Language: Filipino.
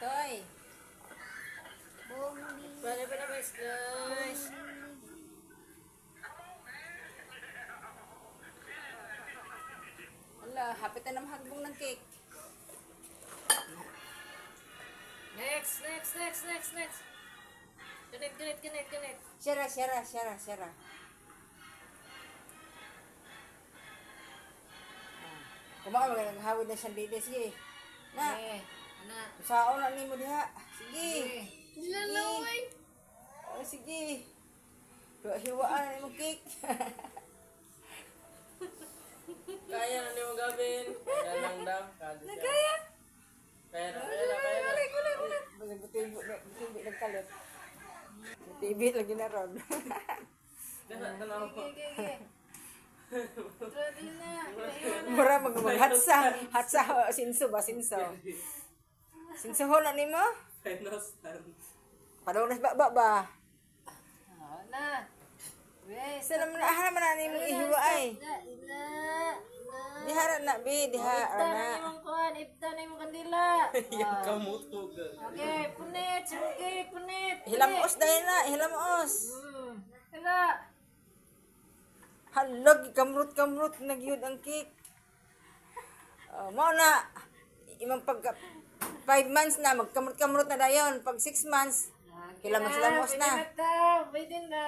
Toy. Pwede pa na guys. Ala, hapit na naman hagbong ng cake. Next. Ganit. Syara. Kumaka maghawid na siyang dito. Sige. Na. Anak. Saon na nimo diha. Sige. Lalaway. Oh, sige. Hiwaan na nimo cake. Kaya na ni mo gawin. Kaya lang daw. Nagaya. Kaya na. Butibi nagkalot. Butibi lagi na ron. Tanaw ko. Ready na. Mura maghatsa. Sinso. Sinso ho na nimo? Penostan. Padong nas ba. Na. Wes. Sa naman na nimo ihiwa ay. Dihara na bi, dihara na. Ibta na yung kandila. Yung kamutog. Okay, punit. Sige, punit. Hilamos dahil na, hilamos. Hala. Halag, kamrut nagyud ang cake. Mao na imong pag 5 months na magkamrut na dayon, pag 6 months hilamos na. Pwede na.